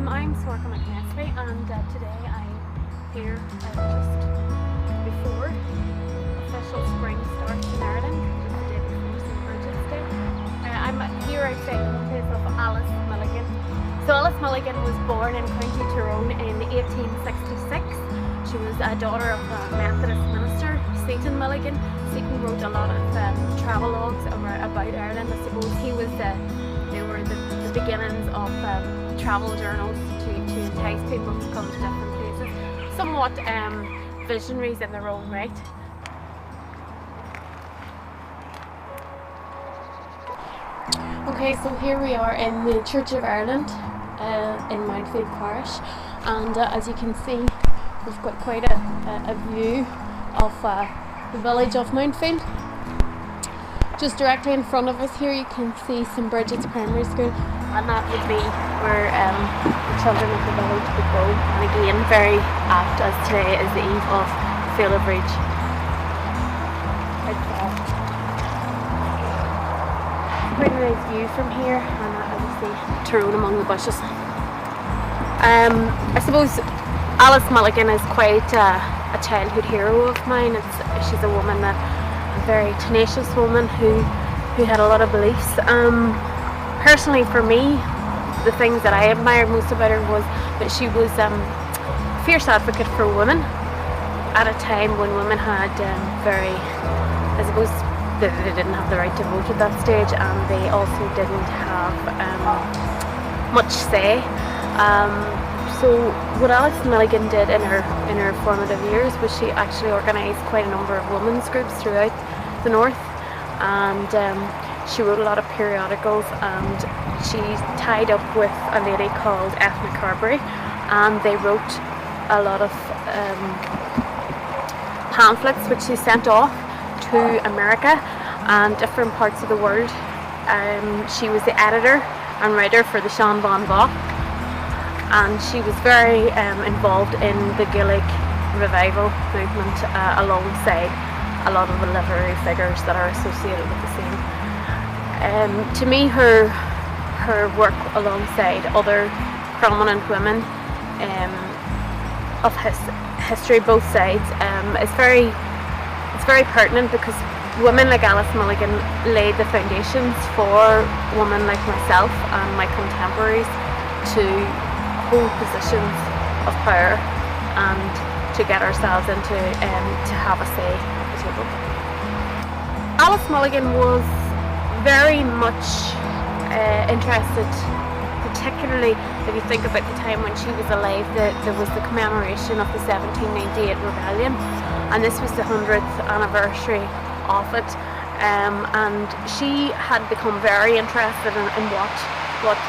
I'm Sorka McNesby, and today I'm here just before official spring starts in Ireland, just the day before St. Bridget's Day. I'm here outside the homeplace of Alice Milligan. So Alice Milligan was born in County Tyrone in 1866. She was a daughter of a Methodist minister, Seaton Milligan. Seaton wrote a lot of travelogues about Ireland. I suppose they were the beginnings of travel journals to entice people to come to different places. Somewhat visionaries in their own right. Okay, so here we are in the Church of Ireland in Mountfield Parish, and as you can see, we've got quite a view of the village of Mountfield. Just directly in front of us here you can see St. Bridget's Primary School, and that would be where the children of the village would go. And again, very apt as today is the eve of Field of Ridge. Quite a nice view from here, and obviously Tyrone among the bushes. I suppose Alice Milligan is quite a childhood hero of mine. She's a woman, a very tenacious woman who had a lot of beliefs. Personally, for me, the things that I admired most about her was that she was a fierce advocate for women at a time when women had I suppose they didn't have the right to vote at that stage, and they also didn't have much say. So what Alice Milligan did in her formative years was she actually organised quite a number of women's groups throughout the north, and she wrote a lot of periodicals, and she tied up with a lady called Ethna Carberry, and they wrote a lot of pamphlets which she sent off to America and different parts of the world. She was the editor and writer for the Sean Van Vocht, and she was very involved in the Gaelic revival movement alongside a lot of the literary figures that are associated with the same. To me, her work alongside other prominent women of history, both sides, it's very pertinent, because women like Alice Milligan laid the foundations for women like myself and my contemporaries to hold positions of power and to get ourselves into to have a say at the table. Alice Milligan was very much interested, particularly if you think about the time when she was alive. There was the commemoration of the 1798 rebellion, and this was the 100th anniversary of it, and she had become very interested in what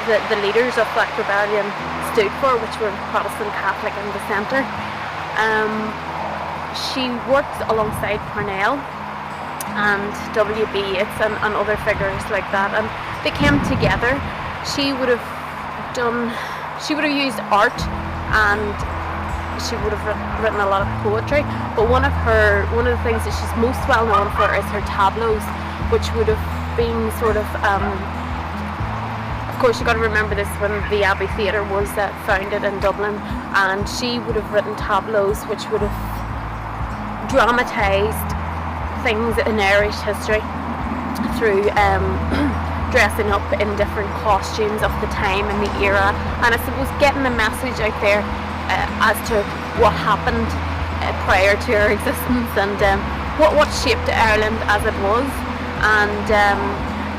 the leaders of that rebellion stood for, which were Protestant, Catholic and Dissenter. She worked alongside Parnell and W.B. Yeats and other figures like that, and they came together. She would have used art, and she would have written a lot of poetry, but one of the things that she's most well known for is her tableaus, which would have been sort of course you got to remember this when the Abbey Theatre was founded in Dublin, and she would have written tableaus which would have dramatised things in Irish history through dressing up in different costumes of the time and the era, and I suppose getting the message out there as to what happened prior to her existence, and what shaped Ireland as it was. And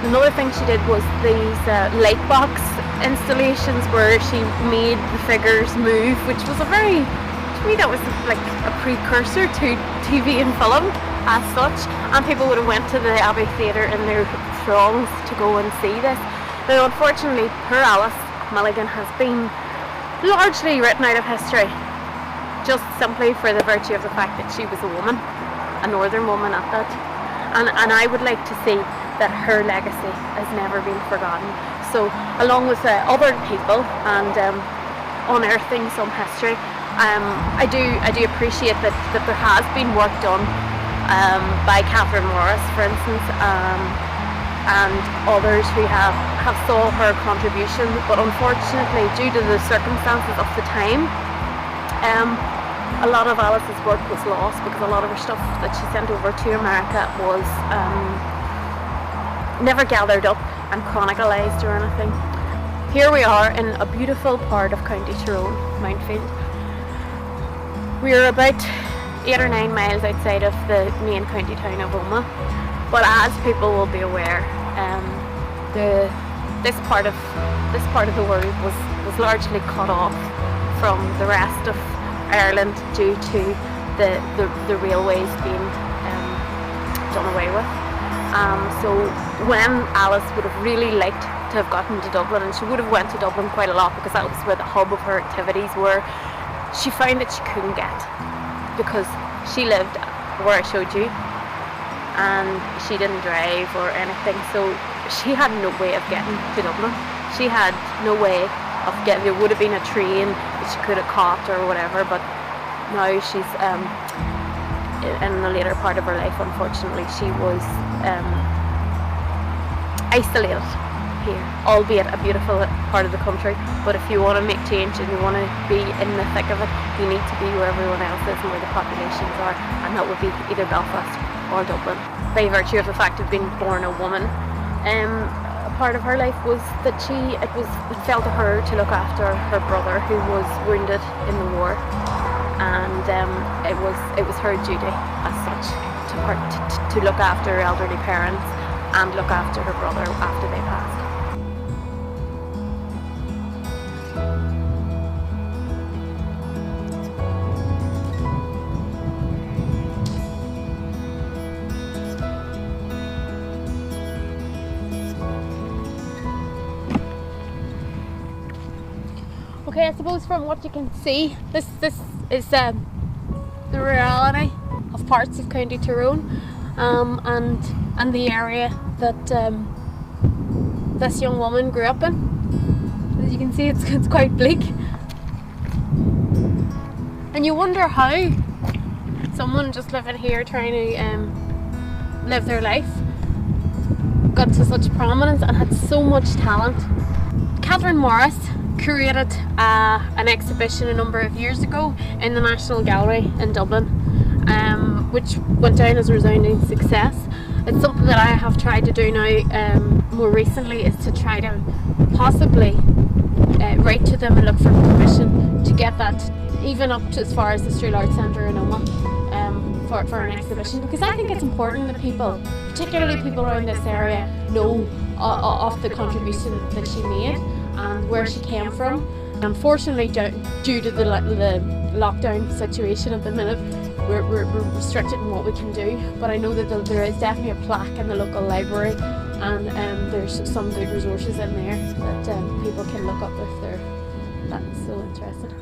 another thing she did was these light box installations where she made the figures move, which was to me that was like a precursor to TV and film as such, and people would have went to the Abbey Theatre in their throngs to go and see this. Now unfortunately, poor Alice Milligan has been largely written out of history, just simply for the virtue of the fact that she was a woman, a northern woman at that, and I would like to see that her legacy has never been forgotten. So along with other people and unearthing some history, I do appreciate that there has been work done by Catherine Morris, for instance, and others who have saw her contribution, but unfortunately due to the circumstances of the time, a lot of Alice's work was lost, because a lot of her stuff that she sent over to America was never gathered up and chronicalized or anything. Here we are in a beautiful part of County Tyrone, Mountfield. We're about 8 or 9 miles outside of the main county town of Omagh, but as people will be aware, this part of the world was largely cut off from the rest of Ireland due to the railways being done away with. So when Alice would have really liked to have gotten to Dublin, and she would have went to Dublin quite a lot because that was where the hub of her activities were, she found that she couldn't get, because she lived where I showed you and she didn't drive or anything, so she had no way of getting to Dublin. She had no way of getting, there would have been a train that she could have caught or whatever, but now she's in the later part of her life, unfortunately, she was isolated here, albeit a beautiful part of the country. But if you want to make change and you want to be in the thick of it, you need to be where everyone else is and where the populations are, and that would be either Belfast or Dublin. By virtue of the fact of being born a woman, a part of her life was that it fell to her to look after her brother, who was wounded in the war, and it was her duty as such to look after her elderly parents and look after her brother after they passed. Okay, I suppose from what you can see, this is the reality of parts of County Tyrone, and the area that this young woman grew up in. As you can see, it's quite bleak, and you wonder how someone just living here trying to live their life got to such prominence and had so much talent. Catherine Morris curated an exhibition a number of years ago in the National Gallery in Dublin, which went down as a resounding success. It's something that I have tried to do now more recently, is to try to possibly write to them and look for permission to get that even up to as far as the Street Arts Centre in Omagh for an exhibition, because I think it's important that people, particularly people around this area, know of the contribution that she made and where she came from. Unfortunately, due to the lockdown situation at the minute, we're restricted in what we can do, but I know that there is definitely a plaque in the local library, and there's some good resources in there that people can look up if they're so interested.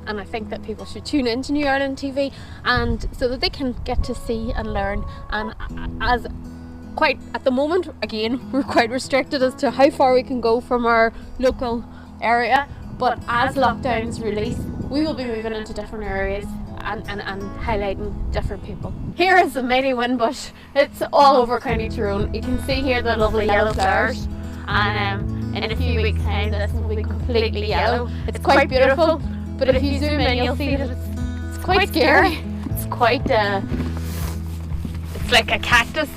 And I think that people should tune into New Ireland TV, and so that they can get to see and learn. And as quite at the moment, again, we're quite restricted as to how far we can go from our local area, but as lockdowns release, we will be moving into different areas and highlighting different people. Here is the mighty Windbush. It's all over County Tyrone. You can see here the lovely yellow flowers, and in a few weeks' time this will be completely yellow. It's quite beautiful, but if you zoom in, you'll see that it's quite scary. It's quite it's like a cactus.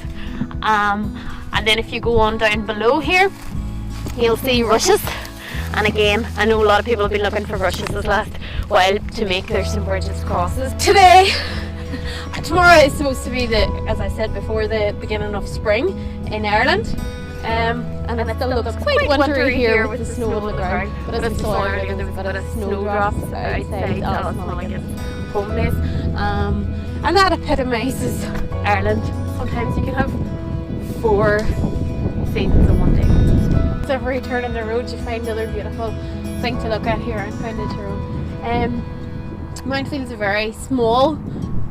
And then if you go on down below here, you'll see rushes. And again, I know a lot of people have been looking for rushes this last while to make their St. Bridget's crosses. Tomorrow is supposed to be as I said before, the beginning of spring in Ireland. And it still looks quite wintry here with the snow on the ground. But as we saw earlier, there was a bit of snowdrops outside Alice Milligan's Homeplace. And that epitomises Ireland. Sometimes you can have 4 seasons in one day. So every turn in the road you find another beautiful thing to look at here in County Tyrone. Mountfield is a very small,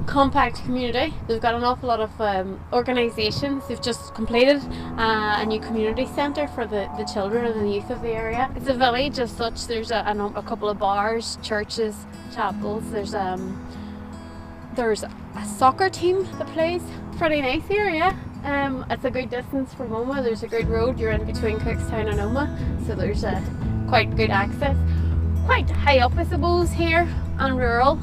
compact community. They've got an awful lot of organisations. They've just completed a new community centre for the children and the youth of the area. It's a village as such. There's a couple of bars, churches, chapels. There's a soccer team that plays. Pretty nice here, yeah. It's a good distance from Omagh. There's a good road. You're in between Cookstown and Omagh, so there's quite good access. Quite high up, I suppose, here and rural.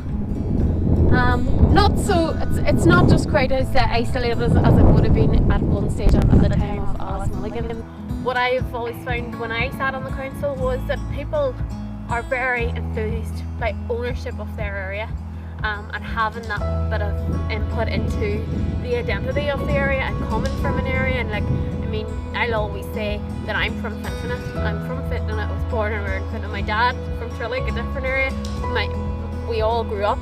Not so. It's not just quite as isolated as it would have been at one stage at the time of Alice Milligan. What I've always found when I sat on the council was that people are very enthused by ownership of their area. And having that bit of input into the identity of the area and coming from an area. And like, I mean, I'll always say that I'm from Fintona. I'm from Fintona. I was born and reared in Fintona. My dad from Trillig, a different area. We all grew up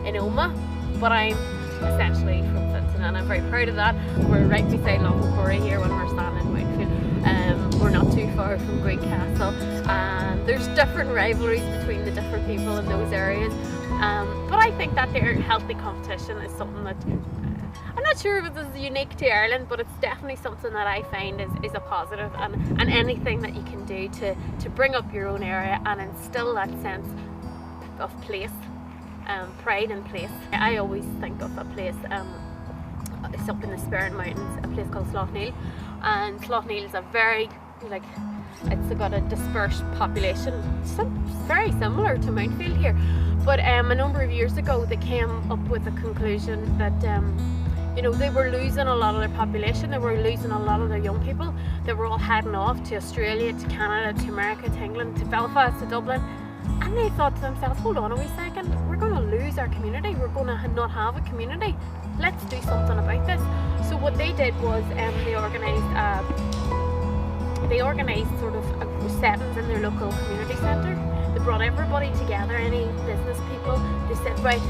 in Omagh, but I'm essentially from Fintona, and I'm very proud of that. We're right beside Loughnacurry here when we're standing in Whitefield. We're not too far from Greencastle, and there's different rivalries between the different people in those areas. But I think that their healthy competition is something that I'm not sure if it's unique to Ireland, but it's definitely something that I find is a positive, and anything that you can do to bring up your own area and instill that sense of place, pride in place. I always think of a place, it's up in the Sperrin Mountains, a place called Sloughneel, and Sloughneel is a very, like, it's got a dispersed population, very similar to Mountfield here. But a number of years ago they came up with a conclusion that you know, they were losing a lot of their population, they were losing a lot of their young people. They were all heading off to Australia, to Canada, to America, to England, to Belfast, to Dublin. And they thought to themselves, hold on a wee second, we're going to lose our community, we're going to not have a community. Let's do something about this. So what they did was they organised sort of settings in their local community centre. They brought everybody together, any business people. They said, right,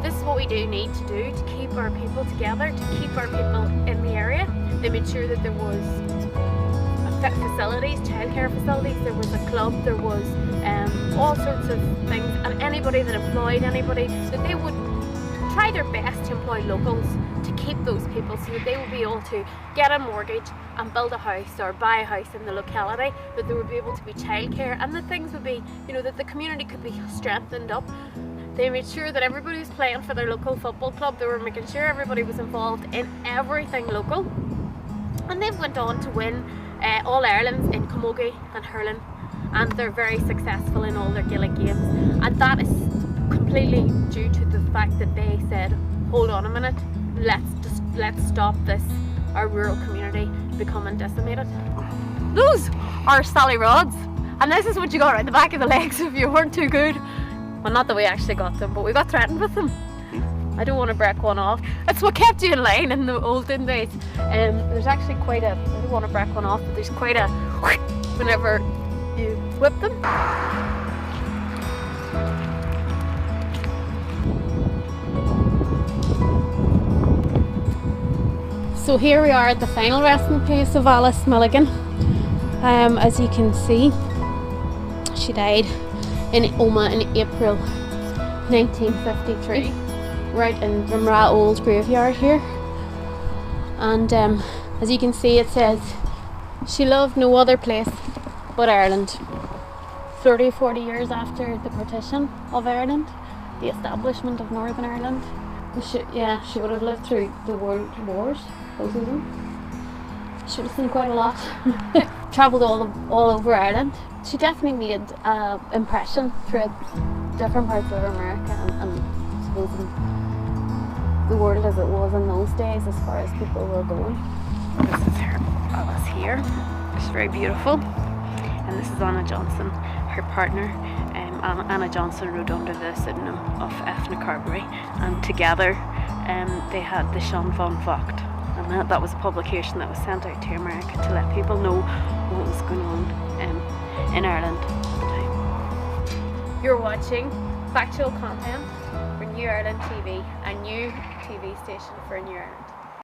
this is what we need to do to keep our people together, to keep our people in the area. They made sure that there was facilities, childcare facilities, there was a club, there was all sorts of things, and anybody that employed anybody, that they would try their best to employ locals to keep those people so that they would be able to get a mortgage and build a house or buy a house in the locality, that there would be able to be childcare, and that things would be, you know, that the community could be strengthened up. They made sure that everybody was playing for their local football club. They were making sure everybody was involved in everything local, and they've went on to win All Irelands in camogie and hurling, and they're very successful in all their Gaelic games, and that is completely due to the fact that they said, hold on a minute, let's stop this, our rural community becoming decimated. Those are Sally rods, and this is what you got right the back of the legs if you weren't too good. Well, not that we actually got them, but we got threatened with them. I don't want to break one off. It's what kept you in line in the olden days. There's actually quite a, I don't want to break one off, but there's quite a whenever you whip them. So here we are at the final resting place of Alice Milligan. As you can see, she died in Omagh in April 1953, right in Drimragh Old Graveyard here. And as you can see, it says she loved no other place but Ireland. 30-40 years after the partition of Ireland, the establishment of Northern Ireland. She would have lived through the world wars, both of them. She would have seen quite a lot. Travelled all over Ireland. She definitely made an impression throughout different parts of America and I suppose in the world as it was in those days as far as people were going. This is her Alice here. She's very beautiful. And this is Anna Johnson, her partner. Anna Johnson rode under the pseudonym of Ethna Carberry, and together they had the Sean von Vogt, and that was a publication that was sent out to America to let people know what was going on in Ireland at the time. You're watching factual content for New Ireland TV, a new TV station for New Ireland.